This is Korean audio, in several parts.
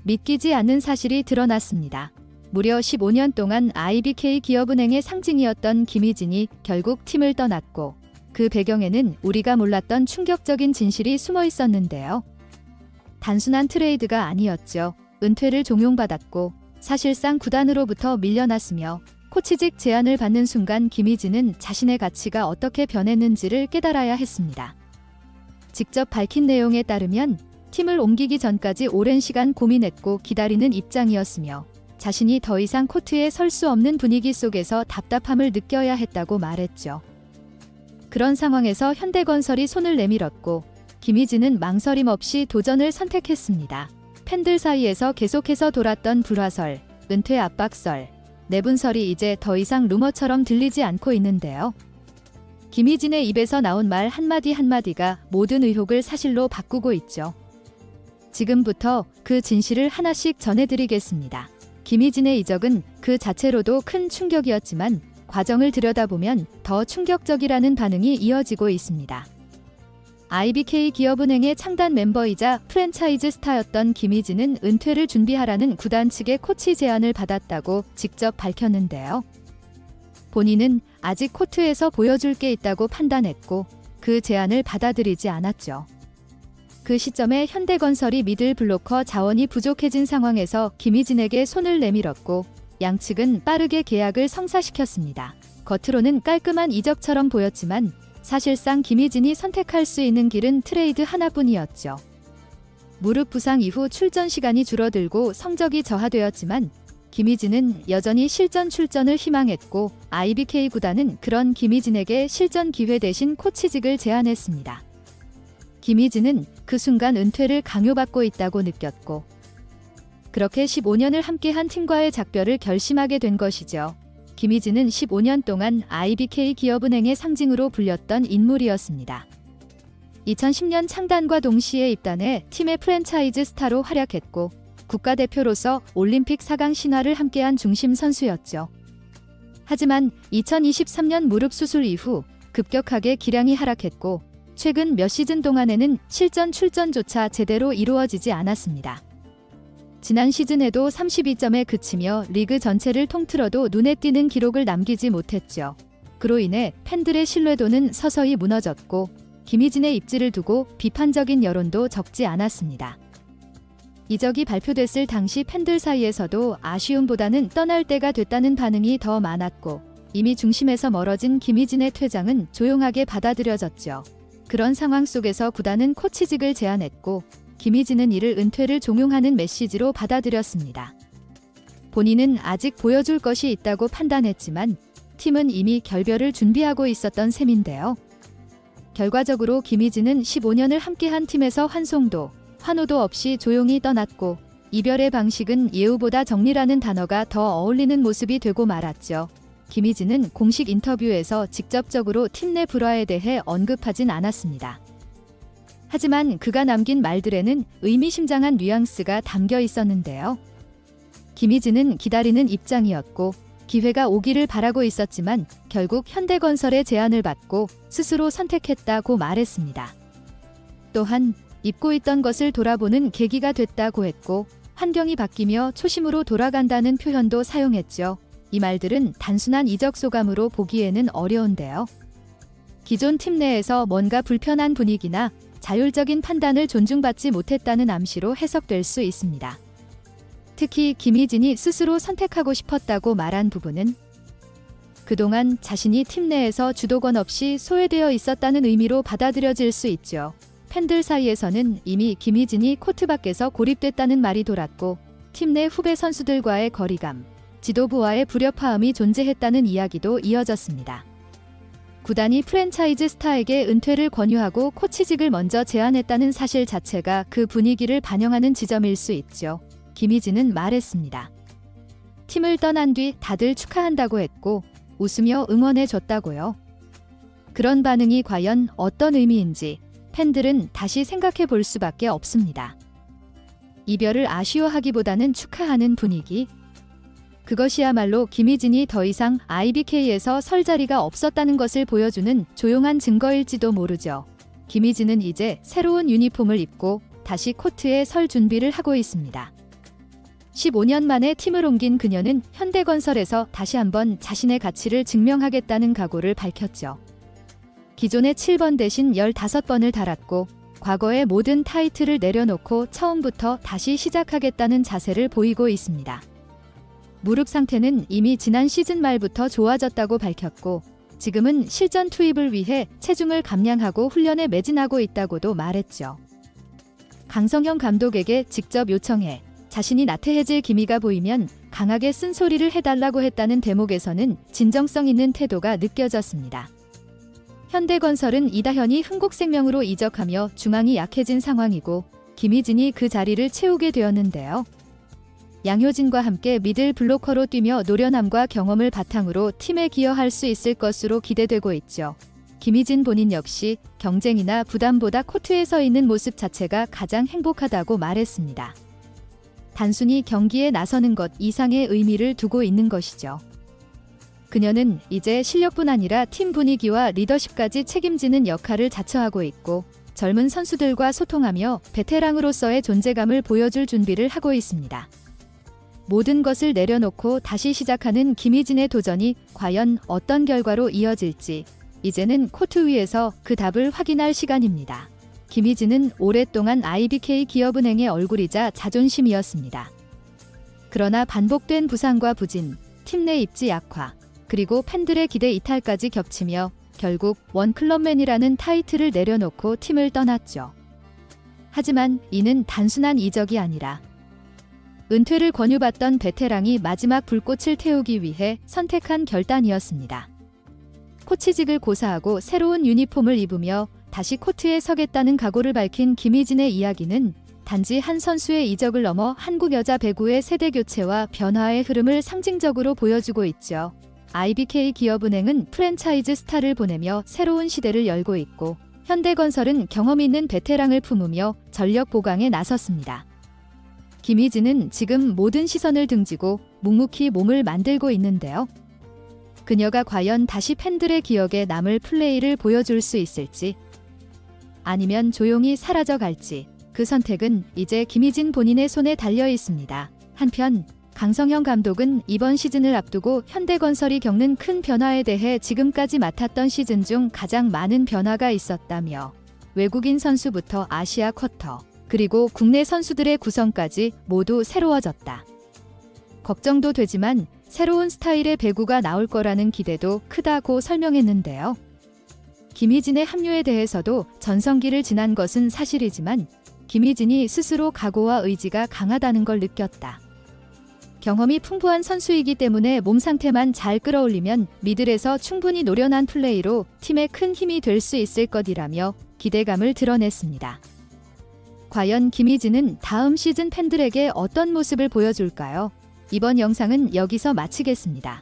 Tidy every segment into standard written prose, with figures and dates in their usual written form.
믿기지 않는 사실이 드러났습니다. 무려 15년 동안 IBK 기업은행의 상징이었던 김희진이 결국 팀을 떠났고 그 배경에는 우리가 몰랐던 충격적인 진실이 숨어 있었는데요. 단순한 트레이드가 아니었죠. 은퇴를 종용받았고 사실상 구단으로부터 밀려났으며 코치직 제안을 받는 순간 김희진은 자신의 가치가 어떻게 변했는지를 깨달아야 했습니다. 직접 밝힌 내용에 따르면 팀을 옮기기 전까지 오랜 시간 고민했고 기다리는 입장이었으며 자신이 더 이상 코트에 설 수 없는 분위기 속에서 답답함을 느껴야 했다고 말했죠. 그런 상황에서 현대건설이 손을 내밀었고 김희진은 망설임 없이 도전을 선택했습니다. 팬들 사이에서 계속해서 돌았던 불화설, 은퇴 압박설, 내분설이 이제 더 이상 루머처럼 들리지 않고 있는데요. 김희진의 입에서 나온 말 한마디 한마디가 모든 의혹을 사실로 바꾸고 있죠. 지금부터 그 진실을 하나씩 전해드리겠습니다. 김희진의 이적은 그 자체로도 큰 충격이었지만 과정을 들여다보면 더 충격적이라는 반응이 이어지고 있습니다. IBK 기업은행의 창단 멤버이자 프랜차이즈 스타였던 김희진은 은퇴를 준비하라는 구단 측의 코치 제안을 받았다고 직접 밝혔는데요. 본인은 아직 코트에서 보여줄 게 있다고 판단했고 그 제안을 받아들이지 않았죠. 그 시점에 현대건설이 미들 블로커 자원이 부족해진 상황에서 김희진에게 손을 내밀었고 양측은 빠르게 계약을 성사시켰습니다. 겉으로는 깔끔한 이적처럼 보였지만 사실상 김희진이 선택할 수 있는 길은 트레이드 하나뿐이었죠. 무릎 부상 이후 출전 시간이 줄어들고 성적이 저하되었지만 김희진은 여전히 실전 출전을 희망했고 IBK 구단은 그런 김희진에게 실전 기회 대신 코치직을 제안했습니다. 김희진은 그 순간 은퇴를 강요받고 있다고 느꼈고 그렇게 15년을 함께한 팀과의 작별을 결심하게 된 것이죠. 김희진은 15년 동안 IBK 기업은행의 상징으로 불렸던 인물이었습니다. 2010년 창단과 동시에 입단해 팀의 프랜차이즈 스타로 활약했고 국가대표로서 올림픽 4강 신화를 함께한 중심 선수였죠. 하지만 2023년 무릎 수술 이후 급격하게 기량이 하락했고 최근 몇 시즌 동안에는 실전 출전조차 제대로 이루어지지 않았습니다. 지난 시즌에도 32점에 그치며 리그 전체를 통틀어도 눈에 띄는 기록을 남기지 못했죠. 그로 인해 팬들의 신뢰도는 서서히 무너졌고 김희진의 입지를 두고 비판적인 여론도 적지 않았습니다. 이적이 발표됐을 당시 팬들 사이에서도 아쉬움보다는 떠날 때가 됐다는 반응이 더 많았고 이미 중심에서 멀어진 김희진의 퇴장은 조용하게 받아들여졌죠. 그런 상황 속에서 구단은 코치직을 제안했고 김희진은 이를 은퇴를 종용하는 메시지로 받아들였습니다. 본인은 아직 보여줄 것이 있다고 판단했지만 팀은 이미 결별을 준비하고 있었던 셈인데요. 결과적으로 김희진은 15년을 함께한 팀에서 환호도 없이 조용히 떠났고 이별의 방식은 예우보다 정리라는 단어가 더 어울리는 모습이 되고 말았죠. 김희진은 공식 인터뷰에서 직접적으로 팀 내 불화에 대해 언급하진 않았습니다. 하지만 그가 남긴 말들에는 의미심장한 뉘앙스가 담겨 있었는데요. 김희진은 기다리는 입장이었고 기회가 오기를 바라고 있었지만 결국 현대건설의 제안을 받고 스스로 선택했다고 말했습니다. 또한 잊고 있던 것을 돌아보는 계기가 됐다고 했고 환경이 바뀌며 초심으로 돌아간다는 표현도 사용했죠. 이 말들은 단순한 이적 소감으로 보기에는 어려운데요. 기존 팀 내에서 뭔가 불편한 분위기나 자율적인 판단을 존중받지 못했다는 암시로 해석될 수 있습니다. 특히 김희진이 스스로 선택하고 싶었다고 말한 부분은 그동안 자신이 팀 내에서 주도권 없이 소외되어 있었다는 의미로 받아들여질 수 있죠. 팬들 사이에서는 이미 김희진이 코트 밖에서 고립됐다는 말이 돌았고 팀 내 후배 선수들과의 거리감, 지도부와의 불협화음이 존재했다는 이야기도 이어졌습니다. 구단이 프랜차이즈 스타에게 은퇴를 권유하고 코치직을 먼저 제안했다는 사실 자체가 그 분위기를 반영하는 지점일 수 있죠. 김희진은 말했습니다. 팀을 떠난 뒤 다들 축하한다고 했고 웃으며 응원해줬다고요. 그런 반응이 과연 어떤 의미인지 팬들은 다시 생각해 볼 수밖에 없습니다. 이별을 아쉬워하기보다는 축하하는 분위기. 그것이야말로 김희진이 더 이상 IBK에서 설 자리가 없었다는 것을 보여주는 조용한 증거일지도 모르죠. 김희진은 이제 새로운 유니폼을 입고 다시 코트에 설 준비를 하고 있습니다. 15년 만에 팀을 옮긴 그녀는 현대건설에서 다시 한번 자신의 가치를 증명하겠다는 각오를 밝혔죠. 기존의 7번 대신 15번을 달았고 과거의 모든 타이틀을 내려놓고 처음부터 다시 시작하겠다는 자세를 보이고 있습니다. 무릎 상태는 이미 지난 시즌 말부터 좋아졌다고 밝혔고 지금은 실전 투입을 위해 체중을 감량하고 훈련에 매진하고 있다고도 말했죠. 강성형 감독에게 직접 요청해 자신이 나태해질 기미가 보이면 강하게 쓴소리를 해달라고 했다는 대목에서는 진정성 있는 태도가 느껴졌습니다. 현대건설은 이다현이 흥국생명으로 이적하며 중앙이 약해진 상황이고 김희진이 그 자리를 채우게 되었는데요. 양효진과 함께 미들 블로커로 뛰며 노련함과 경험을 바탕으로 팀에 기여할 수 있을 것으로 기대되고 있죠. 김희진 본인 역시 경쟁이나 부담보다 코트에 서 있는 모습 자체가 가장 행복하다고 말했습니다. 단순히 경기에 나서는 것 이상의 의미를 두고 있는 것이죠. 그녀는 이제 실력뿐 아니라 팀 분위기와 리더십까지 책임지는 역할을 자처하고 있고 젊은 선수들과 소통하며 베테랑으로서의 존재감을 보여줄 준비를 하고 있습니다. 모든 것을 내려놓고 다시 시작하는 김희진의 도전이 과연 어떤 결과로 이어질지 이제는 코트 위에서 그 답을 확인할 시간입니다. 김희진은 오랫동안 IBK 기업은행의 얼굴이자 자존심이었습니다. 그러나 반복된 부상과 부진, 팀 내 입지 약화, 그리고 팬들의 기대 이탈까지 겹치며 결국 원클럽맨이라는 타이틀을 내려놓고 팀을 떠났죠. 하지만 이는 단순한 이적이 아니라 은퇴를 권유받던 베테랑이 마지막 불꽃을 태우기 위해 선택한 결단이었습니다. 코치직을 고사하고 새로운 유니폼을 입으며 다시 코트에 서겠다는 각오를 밝힌 김희진의 이야기는 단지 한 선수의 이적을 넘어 한국 여자 배구의 세대 교체와 변화의 흐름을 상징적으로 보여주고 있죠. IBK 기업은행은 프랜차이즈 스타를 보내며 새로운 시대를 열고 있고 현대건설은 경험 있는 베테랑을 품으며 전력 보강에 나섰습니다. 김희진은 지금 모든 시선을 등지고 묵묵히 몸을 만들고 있는데요. 그녀가 과연 다시 팬들의 기억에 남을 플레이를 보여줄 수 있을지 아니면 조용히 사라져갈지 그 선택은 이제 김희진 본인의 손에 달려 있습니다. 한편 강성형 감독은 이번 시즌을 앞두고 현대건설이 겪는 큰 변화에 대해 지금까지 맡았던 시즌 중 가장 많은 변화가 있었다며 외국인 선수부터 아시아 쿼터 그리고 국내 선수들의 구성까지 모두 새로워졌다. 걱정도 되지만 새로운 스타일의 배구가 나올 거라는 기대도 크다고 설명했는데요. 김희진의 합류에 대해서도 전성기를 지난 것은 사실이지만 김희진이 스스로 각오와 의지가 강하다는 걸 느꼈다. 경험이 풍부한 선수이기 때문에 몸 상태만 잘 끌어올리면 미들에서 충분히 노련한 플레이로 팀에 큰 힘이 될 수 있을 것이라며 기대감을 드러냈습니다. 과연 김희진은 다음 시즌 팬들에게 어떤 모습을 보여줄까요? 이번 영상은 여기서 마치겠습니다.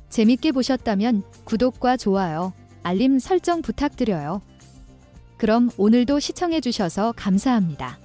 재밌게 보셨다면 구독과 좋아요, 알림 설정 부탁드려요. 그럼 오늘도 시청해주셔서 감사합니다.